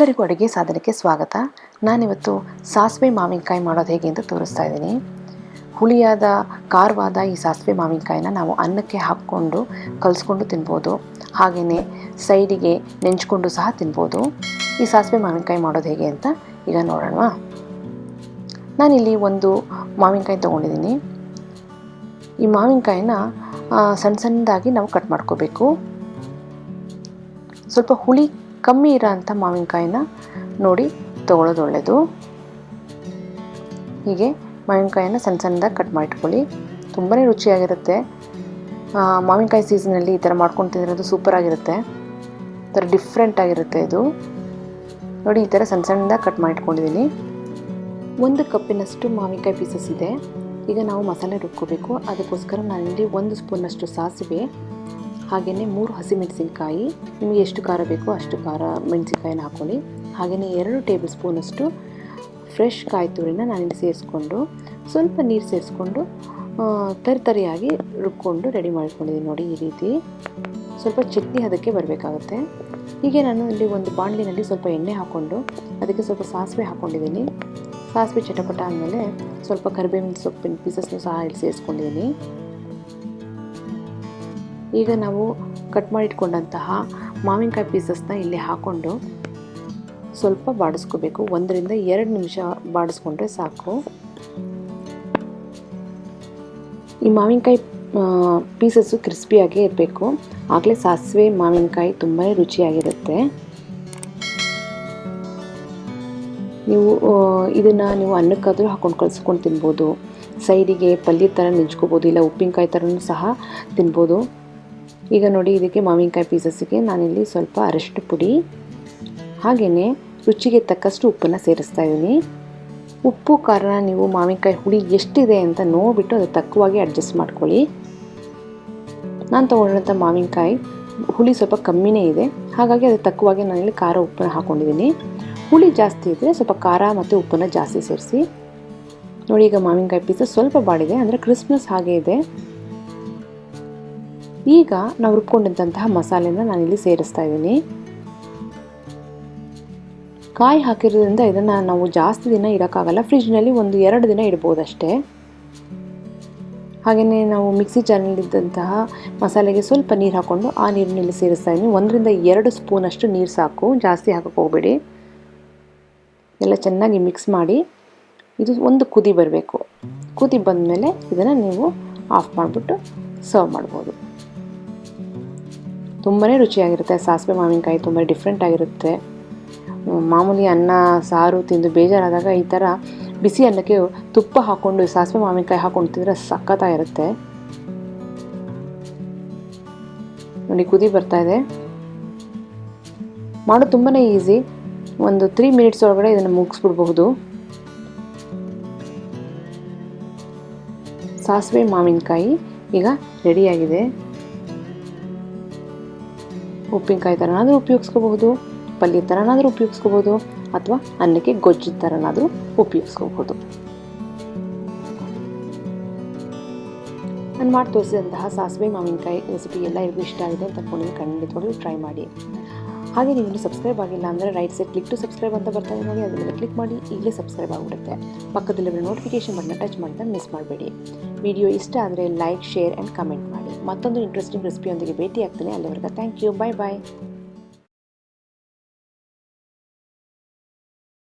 ಎಲ್ಲರಿಗೂ ಅಡುಗೆ ಸಾಧನಕ್ಕೆ ಸ್ವಾಗತ. ನಾನಿವತ್ತು ಸಾಸಿವೆ ಮಾವಿನಕಾಯಿ ಮಾಡೋದು ಹೇಗೆ ಅಂತ ತೋರಿಸ್ತಾ ಇದ್ದೀನಿ. ಹುಳಿಯಾದ ಖಾರವಾದ ಈ ಸಾಸಿವೆ ಮಾವಿನಕಾಯಿನ ನಾವು ಅನ್ನಕ್ಕೆ ಹಾಕ್ಕೊಂಡು ಕಲಿಸ್ಕೊಂಡು ತಿನ್ಬೋದು. ಹಾಗೆಯೇ ಸೈಡಿಗೆ ನೆಂಚ್ಕೊಂಡು ಸಹ ತಿನ್ಬೋದು. ಈ ಸಾಸಿವೆ ಮಾವಿನಕಾಯಿ ಮಾಡೋದು ಹೇಗೆ ಅಂತ ಈಗ ನೋಡೋಣ. ನಾನಿಲ್ಲಿ ಒಂದು ಮಾವಿನಕಾಯಿ ತೊಗೊಂಡಿದ್ದೀನಿ. ಈ ಮಾವಿನಕಾಯಿನ ಸಣ್ಣ ಸಣ್ಣದಾಗಿ ನಾವು ಕಟ್ ಮಾಡ್ಕೋಬೇಕು. ಸ್ವಲ್ಪ ಹುಳಿ ಕಮ್ಮಿ ಇರೋ ಅಂಥ ಮಾವಿನಕಾಯಿನ ನೋಡಿ ತೊಗೊಳ್ಳೋದು ಒಳ್ಳೆಯದು. ಹೀಗೆ ಮಾವಿನಕಾಯಿನ ಸಣ್ಣ ಸಣ್ಣದಾಗಿ ಕಟ್ ಮಾಡಿಟ್ಕೊಳ್ಳಿ. ತುಂಬಾ ರುಚಿಯಾಗಿರುತ್ತೆ. ಮಾವಿನಕಾಯಿ ಸೀಸನಲ್ಲಿ ಈ ಥರ ಮಾಡ್ಕೊಂಡು ತಿನ್ನೋದು ಸೂಪರಾಗಿರುತ್ತೆ. ಈ ಥರ ಡಿಫ್ರೆಂಟಾಗಿರುತ್ತೆ ಇದು. ನೋಡಿ, ಈ ಥರ ಸಣ್ಣ ಸಣ್ಣದಾಗಿ ಕಟ್ ಮಾಡಿಟ್ಕೊಂಡಿದ್ದೀನಿ. 1 ಕಪ್ಪಿನಷ್ಟು ಮಾವಿನಕಾಯಿ ಪೀಸಸ್ ಇದೆ. ಈಗ ನಾವು ಮಸಾಲೆ ರುಬ್ಕೋಬೇಕು. ಅದಕ್ಕೋಸ್ಕರ ನಾನಿಲ್ಲಿ 1 ಸ್ಪೂನಷ್ಟು ಸಾಸಿವೆ, ಹಾಗೆಯೇ 3 ಹಸಿಮೆಣಸಿನಕಾಯಿ, ನಿಮಗೆ ಎಷ್ಟು ಖಾರ ಬೇಕೋ ಅಷ್ಟು ಖಾರ ಮೆಣಸಿನ್ಕಾಯಿನ ಹಾಕ್ಕೊಳ್ಳಿ. ಹಾಗೆಯೇ 2 ಟೇಬಲ್ ಸ್ಪೂನಷ್ಟು ಫ್ರೆಶ್ ಕಾಯಿ ತುರಿನ ನಾನಿಲ್ಲಿ ಸೇರಿಸ್ಕೊಂಡು ಸ್ವಲ್ಪ ನೀರು ಸೇರಿಸ್ಕೊಂಡು ತರಿಯಾಗಿ ರುಬ್ಕೊಂಡು ರೆಡಿ ಮಾಡ್ಕೊಂಡಿದ್ದೀನಿ. ನೋಡಿ, ಈ ರೀತಿ ಸ್ವಲ್ಪ ಚಟ್ನಿ ಹದಕ್ಕೆ ಬರಬೇಕಾಗುತ್ತೆ. ಹೀಗೆ ನಾನು ಇಲ್ಲಿ ಒಂದು ಬಾಣಲಿನಲ್ಲಿ ಸ್ವಲ್ಪ ಎಣ್ಣೆ ಹಾಕ್ಕೊಂಡು ಅದಕ್ಕೆ ಸ್ವಲ್ಪ ಸಾಸಿವೆ ಹಾಕ್ಕೊಂಡಿದ್ದೀನಿ. ಸಾಸಿವೆ ಚಟಪಟ ಆದಮೇಲೆ ಸ್ವಲ್ಪ ಕರಿಬೇವಿನ ಸೊಪ್ಪಿನ ಪೀಸಸ್ನು ಸಹ ಇಲ್ಲಿ ಸೇರಿಸ್ಕೊಂಡಿದ್ದೀನಿ. ಈಗ ನಾವು ಕಟ್ ಮಾಡಿಟ್ಕೊಂಡಂತಹ ಮಾವಿನಕಾಯಿ ಪೀಸಸ್ನ ಇಲ್ಲಿ ಹಾಕ್ಕೊಂಡು ಸ್ವಲ್ಪ ಬಾಡಿಸ್ಕೋಬೇಕು. 1 ರಿಂದ 2 ನಿಮಿಷ ಬಾಡಿಸ್ಕೊಂಡ್ರೆ ಸಾಕು. ಈ ಮಾವಿನಕಾಯಿ ಪೀಸಸ್ಸು ಕ್ರಿಸ್ಪಿಯಾಗೇ ಇರಬೇಕು. ಆಗಲೇ ಸಾಸಿವೆ ಮಾವಿನಕಾಯಿ ತುಂಬಾ ರುಚಿಯಾಗಿರುತ್ತೆ. ಇದನ್ನು ನೀವು ಅನ್ನಕ್ಕಾದರೂ ಹಾಕ್ಕೊಂಡು ಕಲಿಸ್ಕೊಂಡು ತಿನ್ಬೋದು. ಸೈಡಿಗೆ ಪಲ್ಯ ಥರ ನೆಂಚ್ಕೋಬೋದು, ಇಲ್ಲ ಉಪ್ಪಿನಕಾಯಿ ಥರನೂ ಸಹ ತಿನ್ಬೋದು. ಈಗ ನೋಡಿ, ಇದಕ್ಕೆ ಮಾವಿನಕಾಯಿ ಪೀಸಸ್ಸಿಗೆ ನಾನಿಲ್ಲಿ ಸ್ವಲ್ಪ ಅರಿಶಿನ ಪುಡಿ ಹಾಗೆಯೇ ರುಚಿಗೆ ತಕ್ಕಷ್ಟು ಉಪ್ಪನ್ನು ಸೇರಿಸ್ತಾ ಇದ್ದೀನಿ. ಉಪ್ಪು ಖಾರ ನೀವು ಮಾವಿನಕಾಯಿ ಹುಳಿ ಎಷ್ಟಿದೆ ಅಂತ ನೋಡಿಬಿಟ್ಟು ಅದು ತಕ್ಕವಾಗಿ ಅಡ್ಜಸ್ಟ್ ಮಾಡ್ಕೊಳ್ಳಿ. ನಾನು ತೊಗೊಂಡಿರೋಂಥ ಮಾವಿನಕಾಯಿ ಹುಳಿ ಸ್ವಲ್ಪ ಕಮ್ಮಿನೇ ಇದೆ, ಹಾಗಾಗಿ ಅದು ತಕ್ಕವಾಗಿ ನಾನಿಲ್ಲಿ ಖಾರ ಉಪ್ಪನ್ನು ಹಾಕ್ಕೊಂಡಿದ್ದೀನಿ. ಹುಳಿ ಜಾಸ್ತಿ ಇದ್ದರೆ ಸ್ವಲ್ಪ ಖಾರ ಮತ್ತು ಉಪ್ಪನ್ನು ಜಾಸ್ತಿ ಸೇರಿಸಿ. ನೋಡಿ, ಈಗ ಮಾವಿನಕಾಯಿ ಪೀಸಸ್ ಸ್ವಲ್ಪ ಬಾಡಿದೆ, ಅಂದರೆ ಕ್ರಿಸ್ಪ್ನೆಸ್ ಹಾಗೆ ಇದೆ. ಈಗ ನಾವು ರುಬ್ಕೊಂಡಿದ್ದಂತಹ ಮಸಾಲೆನ ನಾನಿಲ್ಲಿ ಸೇರಿಸ್ತಾ ಇದ್ದೀನಿ. ಕಾಯಿ ಹಾಕಿರೋದ್ರಿಂದ ಇದನ್ನು ನಾವು ಜಾಸ್ತಿ ದಿನ ಇಡೋಕ್ಕಾಗಲ್ಲ. ಫ್ರಿಜ್ನಲ್ಲಿ 1-2 ದಿನ ಇಡ್ಬೋದಷ್ಟೇ. ಹಾಗೆಯೇ ನಾವು ಮಿಕ್ಸಿ ಜಾರ್ನಲ್ಲಿದ್ದಂತಹ ಮಸಾಲೆಗೆ ಸ್ವಲ್ಪ ನೀರು ಹಾಕ್ಕೊಂಡು ಆ ನೀರಿನಲ್ಲಿ ಸೇರಿಸ್ತಾ ಇದ್ದೀನಿ. 1 ರಿಂದ 2 ಸ್ಪೂನಷ್ಟು ನೀರು ಸಾಕು, ಜಾಸ್ತಿ ಹಾಕೋಕ್ಕೆ ಹೋಗಬೇಡಿ. ಎಲ್ಲ ಚೆನ್ನಾಗಿ ಮಿಕ್ಸ್ ಮಾಡಿ ಇದು ಒಂದು ಕುದಿ ಬರಬೇಕು. ಕುದಿ ಬಂದಮೇಲೆ ಇದನ್ನು ನೀವು ಆಫ್ ಮಾಡಿಬಿಟ್ಟು ಸರ್ವ್ ಮಾಡ್ಬೋದು. ತುಂಬಾ ರುಚಿಯಾಗಿರುತ್ತೆ. ಸಾಸಿವೆ ಮಾವಿನಕಾಯಿ ತುಂಬ ಡಿಫ್ರೆಂಟ್ ಆಗಿರುತ್ತೆ. ಮಾಮೂಲಿ ಅನ್ನ ಸಾರು ತಿಂದು ಬೇಜಾರಾದಾಗ ಈ ಥರ ಬಿಸಿ ಅನ್ನಕ್ಕೆ ತುಪ್ಪ ಹಾಕ್ಕೊಂಡು ಸಾಸಿವೆ ಮಾವಿನಕಾಯಿ ಹಾಕ್ಕೊಂಡು ತಿಂದರೆ ಸಖತ್ತಾಗಿರುತ್ತೆ. ನೋಡಿ, ಕುದಿ ಬರ್ತಾ ಇದೆ. ಮಾಡೋದು ತುಂಬಾ ಈಸಿ. ಒಂದು 3 ಮಿನಿಟ್ಸ್ ಒಳಗಡೆ ಇದನ್ನು ಮುಗಿಸ್ಬಿಡ್ಬಹುದು. ಸಾಸಿವೆ ಮಾವಿನಕಾಯಿ ಈಗ ರೆಡಿಯಾಗಿದೆ. ಉಪ್ಪಿನಕಾಯಿ ಥರನಾದರೂ ಉಪಯೋಗಿಸ್ಕೋಬಹುದು, ಪಲ್ಯ ಥರನಾದರೂ ಉಪಯೋಗಿಸ್ಕೋಬೋದು, ಅಥವಾ ಅನ್ನಕ್ಕೆ ಗೊಜ್ಜು ಥರನಾದರೂ ಉಪಯೋಗಿಸ್ಕೋಬಹುದು. ನಾನು ಮಾಡಿ ತೋರಿಸಿದಂತಹ ಸಾಸಿವೆ ಮಾವಿನಕಾಯಿ ರೆಸಿಪಿ ಎಲ್ಲರಿಗೂ ಇಷ್ಟ ಆಗಿದೆ ಅಂತ ಅಂದ್ಕೊಂಡಿದ್ದೀನಿ. ಖಂಡಿತವಾಗ್ಲೂ ಟ್ರೈ ಮಾಡಿ. ಹಾಗೆ ನೀವು ಇನ್ನೂ ಸಬ್ಸ್ಕ್ರೈಬ್ ಆಗಿಲ್ಲ ಅಂದರೆ right side click to subscribe ಅಂತ ಬರ್ತಾರೆ ನೋಡಿ, ಅದ್ರ ಮೇಲೆ ಕ್ಲಿಕ್ ಮಾಡಿ ಈಗಲೇ ಸಬ್ಸ್ಕ್ರೈಬ್ ಆಗಿಬಿಡುತ್ತೆ. ಪಕ್ಕದಲ್ಲಿರೋ ನೋಟಿಫಿಕೇಶನ್ ಬಟನ್ ಟಚ್ ಮಾಡಿದ್ರೆ ಮಿಸ್ ಮಾಡಬೇಡಿ. ವಿಡಿಯೋ ಇಷ್ಟ ಆದರೆ ಲೈಕ್, ಶೇರ್ ಆ್ಯಂಡ್ ಕಮೆಂಟ್ ಮಾಡಿ. ಮತ್ತೊಂದು ಇಂಟ್ರೆಸ್ಟಿಂಗ್ ರೆಸಿಪಿಯೊಂದಿಗೆ ಭೇಟಿ ಆಗ್ತೀನಿ. ಅಲ್ಲಿವರೆಗೆ ಥ್ಯಾಂಕ್ ಯು. Bye bye.